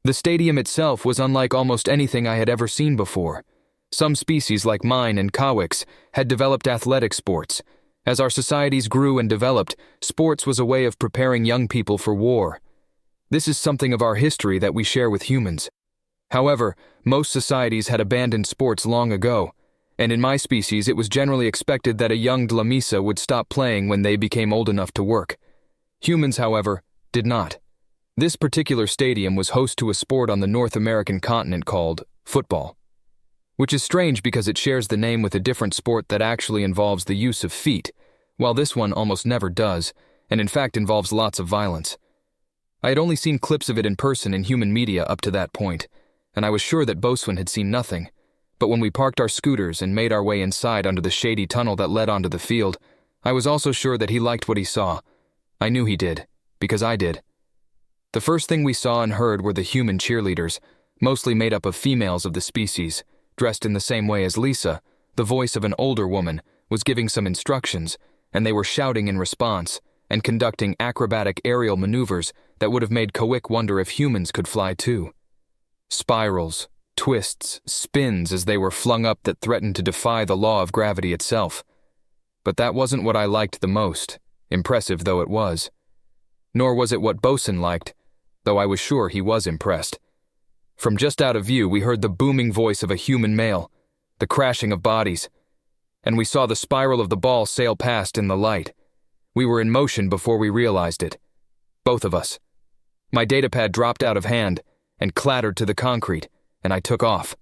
The stadium itself was unlike almost anything I had ever seen before. Some species like mine and Kawik's had developed athletic sports. As our societies grew and developed, sports was a way of preparing young people for war. This is something of our history that we share with humans. However, most societies had abandoned sports long ago, and in my species it was generally expected that a young Dlamisa would stop playing when they became old enough to work. Humans, however, did not. This particular stadium was host to a sport on the North American continent called football, which is strange because it shares the name with a different sport that actually involves the use of feet, while this one almost never does, and in fact involves lots of violence. I had only seen clips of it in person in human media up to that point, and I was sure that Bosun had seen nothing. But when we parked our scooters and made our way inside under the shady tunnel that led onto the field, I was also sure that he liked what he saw. I knew he did, because I did. The first thing we saw and heard were the human cheerleaders, mostly made up of females of the species, dressed in the same way as Lisa. The voice of an older woman was giving some instructions, and they were shouting in response and conducting acrobatic aerial maneuvers that would have made Kawik wonder if humans could fly too. Spirals, twists, spins as they were flung up that threatened to defy the law of gravity itself. But that wasn't what I liked the most, impressive though it was. Nor was it what Bosun liked, though I was sure he was impressed. From just out of view, we heard the booming voice of a human male, the crashing of bodies, and we saw the spiral of the ball sail past in the light. We were in motion before we realized it. Both of us. My datapad dropped out of hand and clattered to the concrete, and I took off.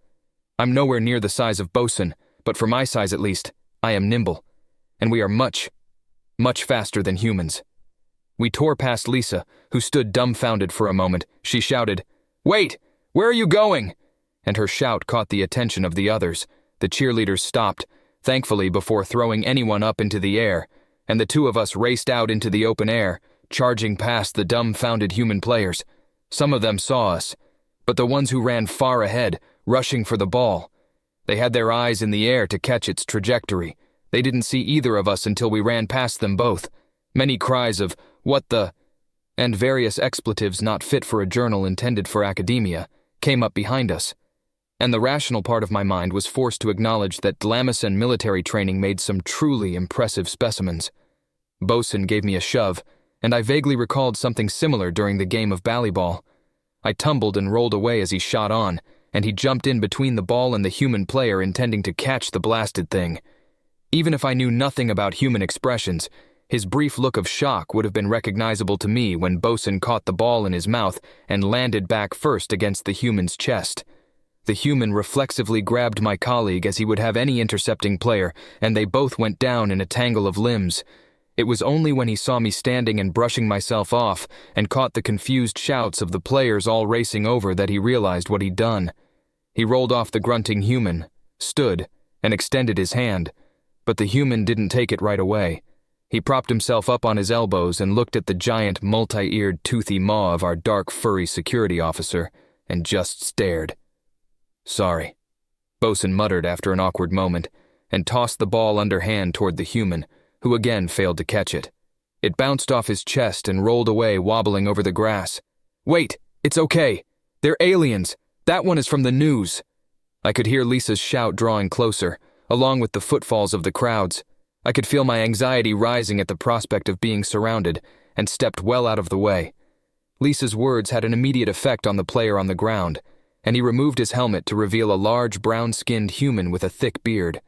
I'm nowhere near the size of Bosun, but for my size at least, I am nimble, and we are much, much faster than humans. We tore past Lisa, who stood dumbfounded for a moment. She shouted, "Wait! Where are you going?" And her shout caught the attention of the others. The cheerleaders stopped, thankfully before throwing anyone up into the air, and the two of us raced out into the open air, charging past the dumbfounded human players. Some of them saw us, but the ones who ran far ahead, rushing for the ball. They had their eyes in the air to catch its trajectory. They didn't see either of us until we ran past them both. Many cries of, "What the?" and various expletives not fit for a journal intended for academia came up behind us, and the rational part of my mind was forced to acknowledge that Dlamisa military training made some truly impressive specimens. Bosun gave me a shove, and I vaguely recalled something similar during the game of ballyball. I tumbled and rolled away as he shot on, and he jumped in between the ball and the human player intending to catch the blasted thing. Even if I knew nothing about human expressions, his brief look of shock would have been recognizable to me when Bosun caught the ball in his mouth and landed back first against the human's chest. The human reflexively grabbed my colleague as he would have any intercepting player, and they both went down in a tangle of limbs. It was only when he saw me standing and brushing myself off and caught the confused shouts of the players all racing over that he realized what he'd done. He rolled off the grunting human, stood, and extended his hand, but the human didn't take it right away. He propped himself up on his elbows and looked at the giant, multi-eared, toothy maw of our dark, furry security officer and just stared. "Sorry," Bosun muttered after an awkward moment and tossed the ball underhand toward the human, who again failed to catch it. It bounced off his chest and rolled away, wobbling over the grass. "Wait, it's okay. They're aliens. That one is from the news." I could hear Lisa's shout drawing closer, along with the footfalls of the crowds. I could feel my anxiety rising at the prospect of being surrounded, and stepped well out of the way. Lisa's words had an immediate effect on the player on the ground, and he removed his helmet to reveal a large brown-skinned human with a thick beard.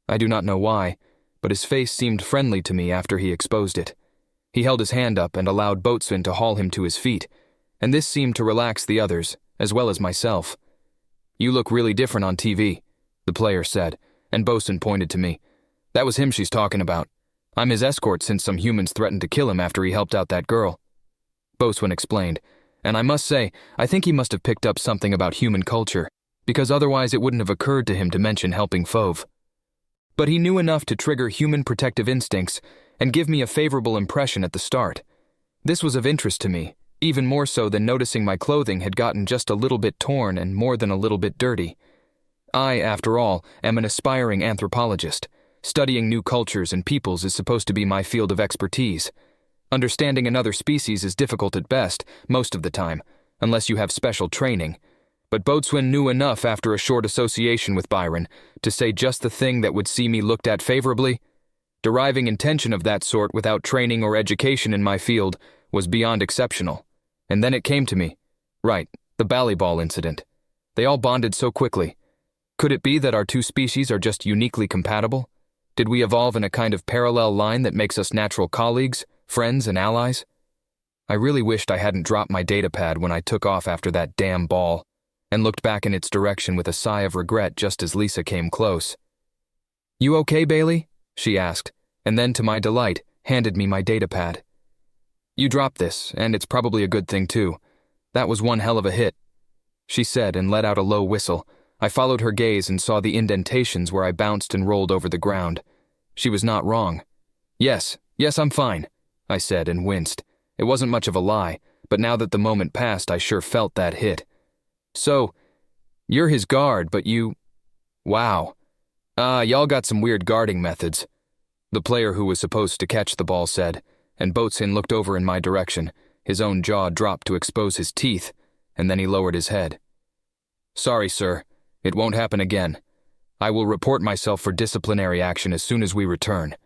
I do not know why, but his face seemed friendly to me after he exposed it. He held his hand up and allowed Boatswain to haul him to his feet, and this seemed to relax the others, as well as myself. "You look really different on TV," the player said, and Bosun pointed to me. "That was him she's talking about. I'm his escort since some humans threatened to kill him after he helped out that girl." Bosun explained, and I must say, I think he must have picked up something about human culture, because otherwise it wouldn't have occurred to him to mention helping Fauve. But he knew enough to trigger human protective instincts and give me a favorable impression at the start. This was of interest to me, even more so than noticing my clothing had gotten just a little bit torn and more than a little bit dirty. I, after all, am an aspiring anthropologist. Studying new cultures and peoples is supposed to be my field of expertise. Understanding another species is difficult at best, most of the time, unless you have special training. But Boatswain knew enough after a short association with Byron to say just the thing that would see me looked at favorably. Deriving intention of that sort without training or education in my field was beyond exceptional. And then it came to me. Right, the ballyball incident. They all bonded so quickly. Could it be that our two species are just uniquely compatible? Did we evolve in a kind of parallel line that makes us natural colleagues, friends, and allies? I really wished I hadn't dropped my datapad when I took off after that damn ball, and looked back in its direction with a sigh of regret just as Lisa came close. "You okay, Bailey?" she asked, and then, to my delight, handed me my datapad. "You dropped this, and it's probably a good thing too. That was one hell of a hit," she said and let out a low whistle. I followed her gaze and saw the indentations where I bounced and rolled over the ground. She was not wrong. Yes, I'm fine," I said and winced. It wasn't much of a lie, but now that the moment passed, I sure felt that hit. "So, you're his guard, but you... Wow. Y'all got some weird guarding methods," the player who was supposed to catch the ball said, and Boatswain looked over in my direction. His own jaw dropped to expose his teeth, and then he lowered his head. "Sorry, sir. It won't happen again. I will report myself for disciplinary action as soon as we return."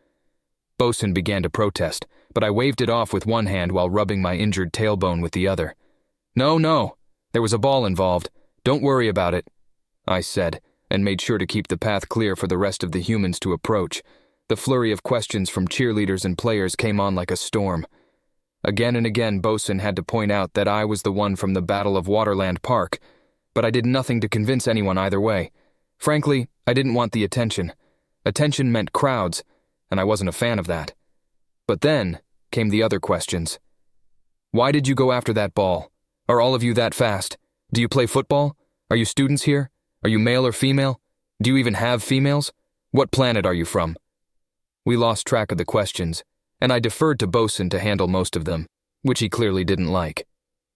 Boatswain began to protest, but I waved it off with one hand while rubbing my injured tailbone with the other. No, there was a ball involved. Don't worry about it," I said, and made sure to keep the path clear for the rest of the humans to approach. The flurry of questions from cheerleaders and players came on like a storm. Again and again, Boatswain had to point out that I was the one from the Battle of Waterland Park, but I did nothing to convince anyone either way. Frankly, I didn't want the attention. Attention meant crowds, and I wasn't a fan of that. But then came the other questions. "Why did you go after that ball? Are all of you that fast? Do you play football? Are you students here? Are you male or female? Do you even have females? What planet are you from?" We lost track of the questions, and I deferred to Boatswain to handle most of them, which he clearly didn't like.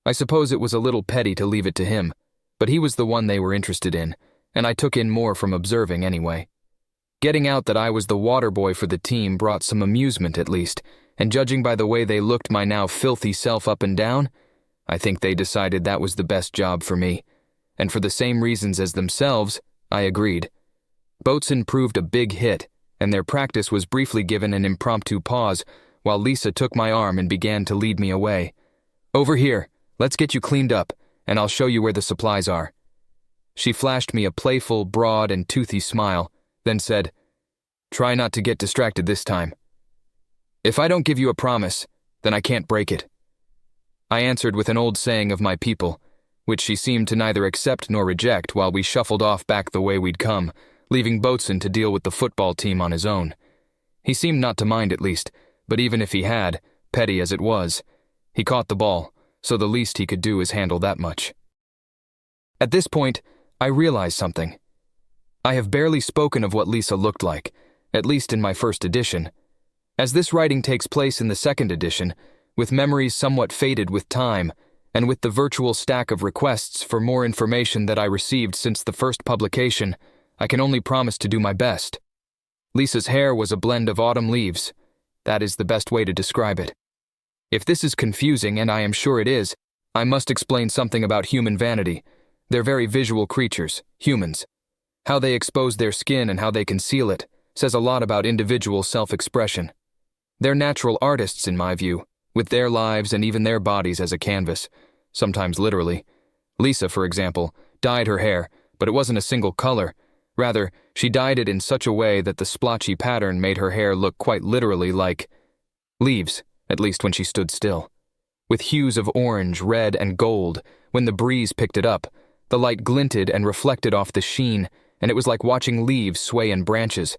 I suppose it was a little petty to leave it to him, but he was the one they were interested in, and I took in more from observing anyway. Getting out that I was the water boy for the team brought some amusement at least, and judging by the way they looked my now filthy self up and down, I think they decided that was the best job for me, and for the same reasons as themselves, I agreed. Boatswain proved a big hit, and their practice was briefly given an impromptu pause while Lisa took my arm and began to lead me away. "Over here, let's get you cleaned up, and I'll show you where the supplies are." She flashed me a playful, broad, and toothy smile, then said, "Try not to get distracted this time. If I don't give you a promise, then I can't break it." I answered with an old saying of my people, which she seemed to neither accept nor reject while we shuffled off back the way we'd come, leaving Boatswain to deal with the football team on his own. He seemed not to mind at least, but even if he had, petty as it was, he caught the ball, so the least he could do is handle that much. At this point, I realized something. I have barely spoken of what Lisa looked like, at least in my first edition. As this writing takes place in the second edition, with memories somewhat faded with time, and with the virtual stack of requests for more information that I received since the first publication, I can only promise to do my best. Lisa's hair was a blend of autumn leaves. That is the best way to describe it. If this is confusing, and I am sure it is, I must explain something about human vanity. They're very visual creatures, humans. How they expose their skin and how they conceal it says a lot about individual self-expression. They're natural artists, in my view, with their lives and even their bodies as a canvas, sometimes literally. Lisa, for example, dyed her hair, but it wasn't a single color. Rather, she dyed it in such a way that the splotchy pattern made her hair look quite literally like leaves, at least when she stood still. With hues of orange, red, and gold, when the breeze picked it up, the light glinted and reflected off the sheen, and it was like watching leaves sway in branches.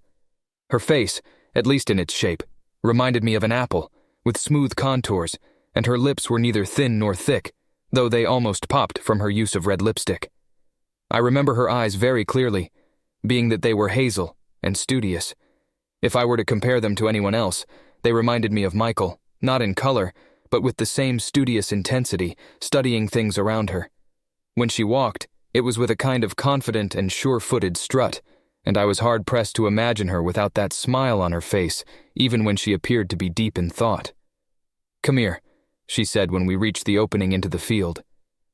Her face, at least in its shape, reminded me of an apple, with smooth contours, and her lips were neither thin nor thick, though they almost popped from her use of red lipstick. I remember her eyes very clearly, being that they were hazel and studious. If I were to compare them to anyone else, they reminded me of Michael, not in color, but with the same studious intensity, studying things around her. When she walked, it was with a kind of confident and sure-footed strut, and I was hard-pressed to imagine her without that smile on her face, even when she appeared to be deep in thought. "Come here," she said when we reached the opening into the field.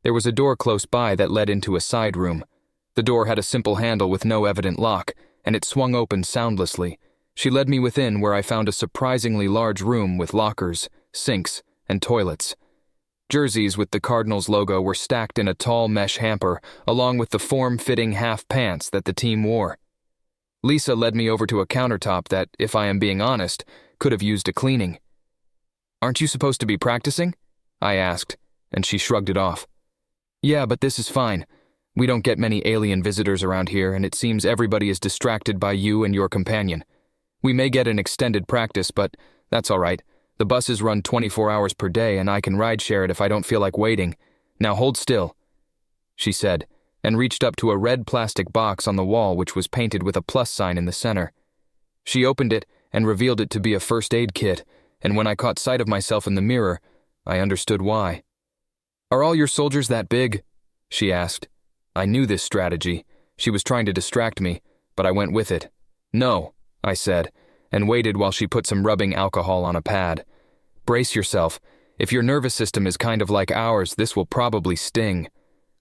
There was a door close by that led into a side room. The door had a simple handle with no evident lock, and it swung open soundlessly. She led me within, where I found a surprisingly large room with lockers, sinks, and toilets. Jerseys with the Cardinals logo were stacked in a tall mesh hamper, along with the form-fitting half pants that the team wore. Lisa led me over to a countertop that, if I am being honest, could have used a cleaning. "Aren't you supposed to be practicing?" I asked, and she shrugged it off. "Yeah, but this is fine. We don't get many alien visitors around here, and it seems everybody is distracted by you and your companion. We may get an extended practice, but that's all right. The buses run 24 hours per day, and I can ride share it if I don't feel like waiting. Now hold still," she said, and reached up to a red plastic box on the wall which was painted with a plus sign in the center. She opened it and revealed it to be a first aid kit, and when I caught sight of myself in the mirror, I understood why. "Are all your soldiers that big?" she asked. I knew this strategy. She was trying to distract me, but I went with it. "No," I said, and waited while she put some rubbing alcohol on a pad. "Brace yourself. If your nervous system is kind of like ours, this will probably sting."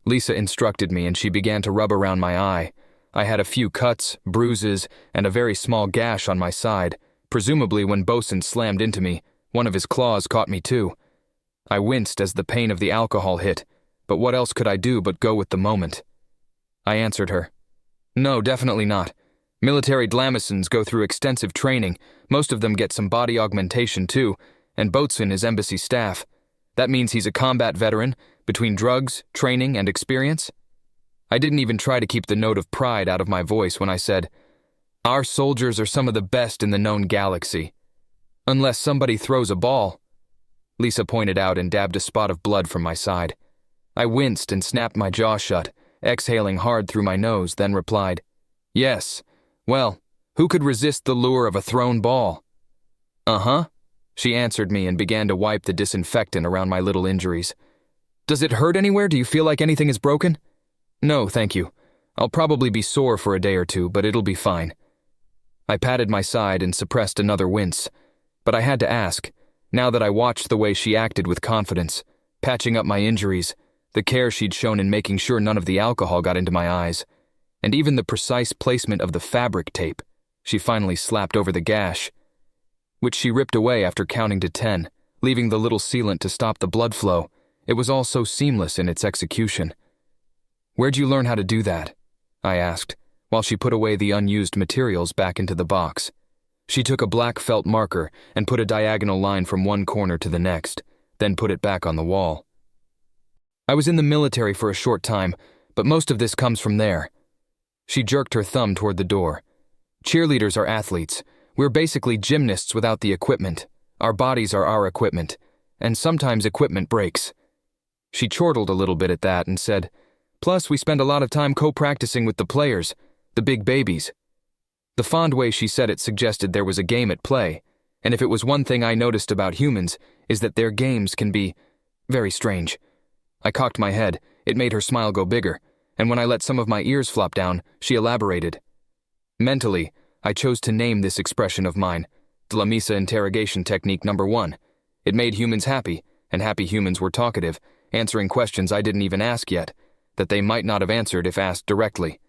Lisa instructed me, and she began to rub around my eye. I had a few cuts, bruises, and a very small gash on my side. Presumably when Bosun slammed into me, one of his claws caught me too. I winced as the pain of the alcohol hit, but what else could I do but go with the moment? I answered her. "No, definitely not. Military Dlamacens go through extensive training. Most of them get some body augmentation too, and Bosun is embassy staff. That means he's a combat veteran, between drugs, training, and experience." I didn't even try to keep the note of pride out of my voice when I said, "Our soldiers are some of the best in the known galaxy. Unless somebody throws a ball," Lisa pointed out and dabbed a spot of blood from my side. I winced and snapped my jaw shut, exhaling hard through my nose, then replied, "Yes. Well, who could resist the lure of a thrown ball?" "Uh-huh," she answered me and began to wipe the disinfectant around my little injuries. "Does it hurt anywhere? Do you feel like anything is broken?" "No, thank you. I'll probably be sore for a day or two, but it'll be fine." I patted my side and suppressed another wince, but I had to ask, now that I watched the way she acted with confidence, patching up my injuries, the care she'd shown in making sure none of the alcohol got into my eyes, and even the precise placement of the fabric tape she finally slapped over the gash, which she ripped away after counting to 10, leaving the little sealant to stop the blood flow. It was all so seamless in its execution. "Where'd you learn how to do that?" I asked, while she put away the unused materials back into the box. She took a black felt marker and put a diagonal line from one corner to the next, then put it back on the wall. "I was in the military for a short time, but most of this comes from there." She jerked her thumb toward the door. "Cheerleaders are athletes. We're basically gymnasts without the equipment. Our bodies are our equipment, and sometimes equipment breaks." She chortled a little bit at that and said, "Plus, we spend a lot of time co-practicing with the players, the big babies." The fond way she said it suggested there was a game at play, and if it was one thing I noticed about humans, is that their games can be very strange. I cocked my head. It made her smile go bigger, and when I let some of my ears flop down, she elaborated. Mentally, I chose to name this expression of mine, Dlamisa interrogation technique number 1. It made humans happy, and happy humans were talkative, answering questions I didn't even ask yet, that they might not have answered if asked directly.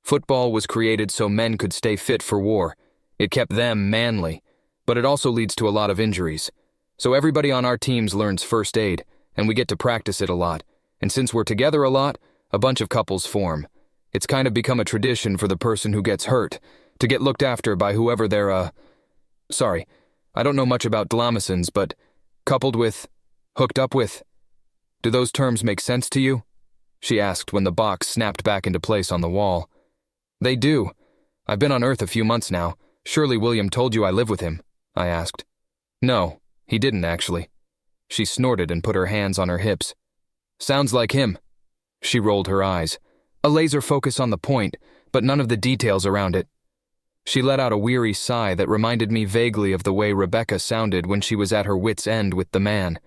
Football was created so men could stay fit for war. It kept them manly, but it also leads to a lot of injuries. So everybody on our teams learns first aid, and we get to practice it a lot. And since we're together a lot, a bunch of couples form. It's kind of become a tradition for the person who gets hurt to get looked after by whoever they're, sorry, I don't know much about Dlamacens, but coupled with, hooked up with. Do those terms make sense to you?" she asked when the box snapped back into place on the wall. "They do. I've been on Earth a few months now. Surely William told you I live with him," I asked. "No, he didn't actually." She snorted and put her hands on her hips. "Sounds like him." She rolled her eyes. A laser focus on the point, but none of the details around it. She let out a weary sigh that reminded me vaguely of the way Rebecca sounded when she was at her wit's end with the man.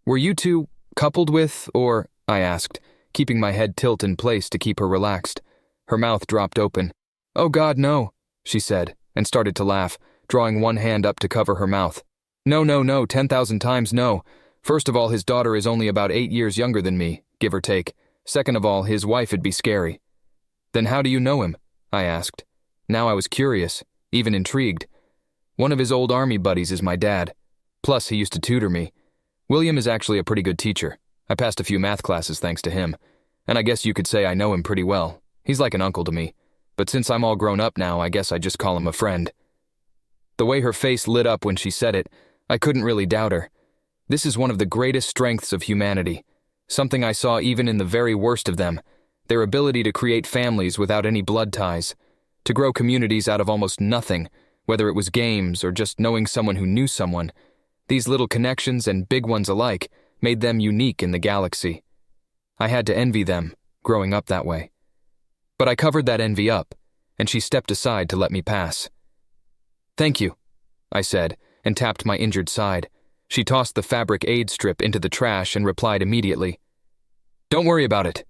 "Were you two coupled with, or?" I asked, keeping my head tilt in place to keep her relaxed. Her mouth dropped open. "Oh God, no," she said, and started to laugh, drawing one hand up to cover her mouth. No, 10,000 times no. First of all, his daughter is only about 8 years younger than me, give or take. Second of all, his wife'd be scary. Then how do you know him? I asked. Now I was curious, even intrigued. One of his old army buddies is my dad. Plus, he used to tutor me. William is actually a pretty good teacher. I passed a few math classes thanks to him. And I guess you could say I know him pretty well. He's like an uncle to me. But since I'm all grown up now, I guess I just call him a friend. The way her face lit up when she said it, I couldn't really doubt her. This is one of the greatest strengths of humanity. Something I saw even in the very worst of them. Their ability to create families without any blood ties. To grow communities out of almost nothing, whether it was games or just knowing someone who knew someone. These little connections, and big ones alike, made them unique in the galaxy. I had to envy them, growing up that way. But I covered that envy up, and she stepped aside to let me pass. "Thank you," I said, and tapped my injured side. She tossed the fabric aid strip into the trash and replied immediately, "Don't worry about it."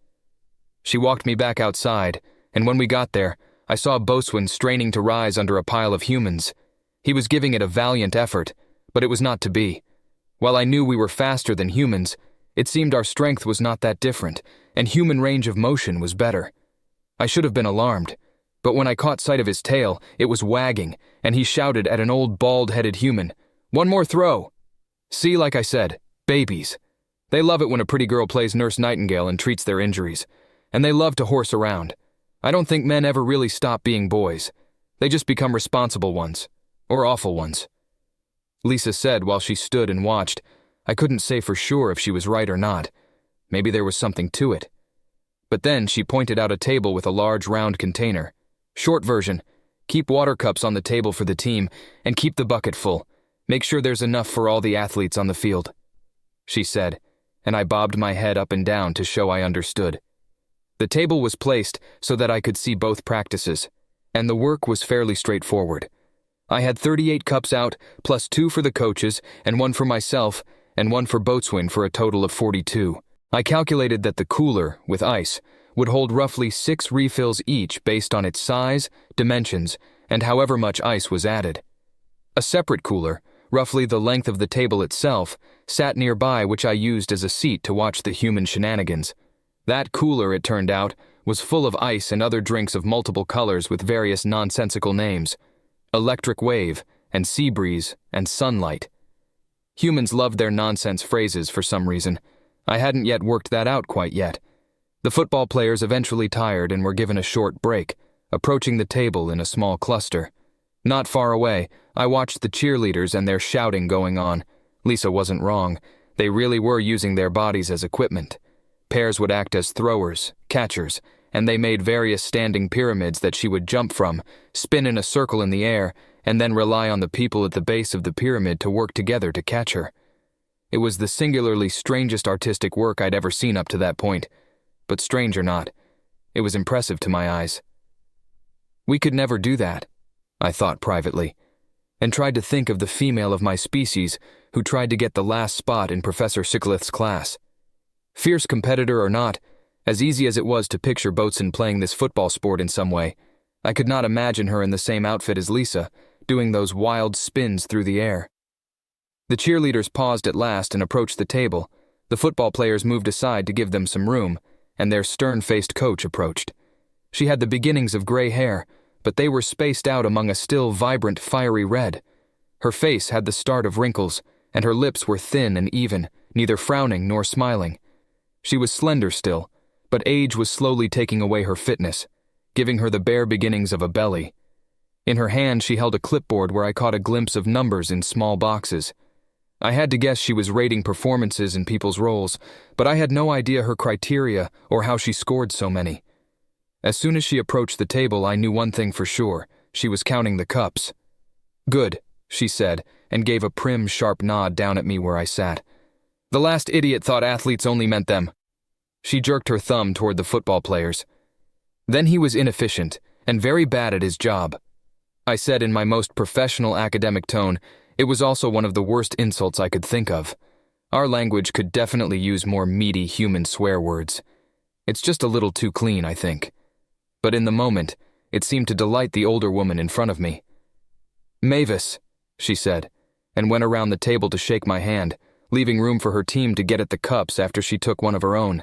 She walked me back outside, and when we got there, I saw a boatswain straining to rise under a pile of humans. He was giving it a valiant effort, but it was not to be. While I knew we were faster than humans, it seemed our strength was not that different, and human range of motion was better. I should have been alarmed, but when I caught sight of his tail, it was wagging, and he shouted at an old bald-headed human, "One more throw!" See, like I said, babies. They love it when a pretty girl plays Nurse Nightingale and treats their injuries, and they love to horse around. I don't think men ever really stop being boys. They just become responsible ones, or awful ones. Lisa said while she stood and watched. I couldn't say for sure if she was right or not. Maybe there was something to it. But then she pointed out a table with a large round container. Short version, keep water cups on the table for the team and keep the bucket full. Make sure there's enough for all the athletes on the field, she said, and I bobbed my head up and down to show I understood. The table was placed so that I could see both practices, and the work was fairly straightforward. I had 38 cups out, plus 2 for the coaches, and 1 for myself, and 1 for boatswain for a total of 42. I calculated that the cooler, with ice, would hold roughly 6 refills each based on its size, dimensions, and however much ice was added. A separate cooler, roughly the length of the table itself, sat nearby, which I used as a seat to watch the human shenanigans. That cooler, it turned out, was full of ice and other drinks of multiple colors with various nonsensical names. Electric wave, and sea breeze, and sunlight. Humans loved their nonsense phrases for some reason. I hadn't yet worked that out quite yet. The football players eventually tired and were given a short break, approaching the table in a small cluster. Not far away, I watched the cheerleaders and their shouting going on. Lisa wasn't wrong. They really were using their bodies as equipment. Pairs would act as throwers, catchers, and they made various standing pyramids that she would jump from, spin in a circle in the air, and then rely on the people at the base of the pyramid to work together to catch her. It was the singularly strangest artistic work I'd ever seen up to that point, but strange or not, it was impressive to my eyes. We could never do that, I thought privately, and tried to think of the female of my species who tried to get the last spot in Professor Sickleth's class. Fierce competitor or not, as easy as it was to picture Boatswain playing this football sport in some way, I could not imagine her in the same outfit as Lisa, doing those wild spins through the air. The cheerleaders paused at last and approached the table. The football players moved aside to give them some room, and their stern-faced coach approached. She had the beginnings of gray hair, but they were spaced out among a still vibrant, fiery red. Her face had the start of wrinkles, and her lips were thin and even, neither frowning nor smiling. She was slender still, but age was slowly taking away her fitness, giving her the bare beginnings of a belly. In her hand she held a clipboard where I caught a glimpse of numbers in small boxes. I had to guess she was rating performances in people's roles, but I had no idea her criteria or how she scored so many. As soon as she approached the table, I knew one thing for sure. She was counting the cups. "Good," she said, and gave a prim, sharp nod down at me where I sat. "The last idiot thought athletes only meant them." She jerked her thumb toward the football players. "Then he was inefficient and very bad at his job," I said in my most professional academic tone. It was also one of the worst insults I could think of. Our language could definitely use more meaty human swear words. It's just a little too clean, I think. But in the moment, it seemed to delight the older woman in front of me. "Mavis," she said, and went around the table to shake my hand, leaving room for her team to get at the cups after she took one of her own.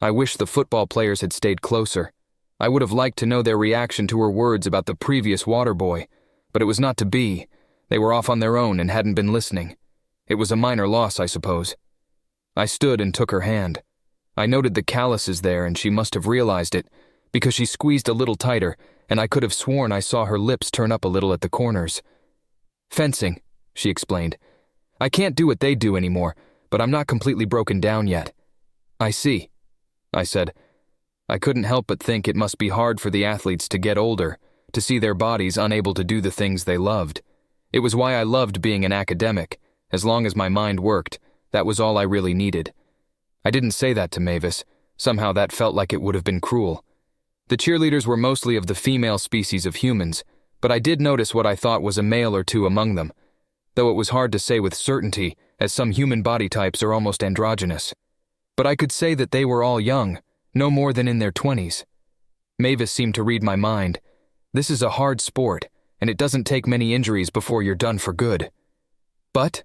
I wish the football players had stayed closer. I would have liked to know their reaction to her words about the previous water boy, but it was not to be. They were off on their own and hadn't been listening. It was a minor loss, I suppose. I stood and took her hand. I noted the calluses there, and she must have realized it, because she squeezed a little tighter, and I could have sworn I saw her lips turn up a little at the corners. "Fencing," she explained. "I can't do what they do anymore, but I'm not completely broken down yet." "I see," I said. I couldn't help but think it must be hard for the athletes to get older, to see their bodies unable to do the things they loved. It was why I loved being an academic. As long as my mind worked, that was all I really needed. I didn't say that to Mavis. Somehow that felt like it would have been cruel. The cheerleaders were mostly of the female species of humans, but I did notice what I thought was a male or two among them, though it was hard to say with certainty, as some human body types are almost androgynous. But I could say that they were all young, no more than in their 20s. Mavis seemed to read my mind. This is a hard sport, and it doesn't take many injuries before you're done for good. But?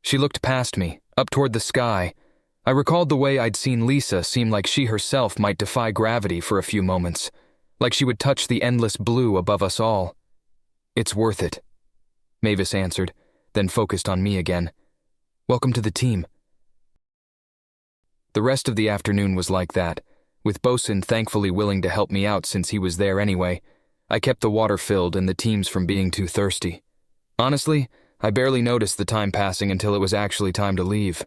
She looked past me, up toward the sky. I recalled the way I'd seen Lisa seem like she herself might defy gravity for a few moments, like she would touch the endless blue above us all. "It's worth it," Mavis answered, then focused on me again. "Welcome to the team." The rest of the afternoon was like that, with Bosun thankfully willing to help me out since he was there anyway. I kept the water filled and the teams from being too thirsty. Honestly, I barely noticed the time passing until it was actually time to leave.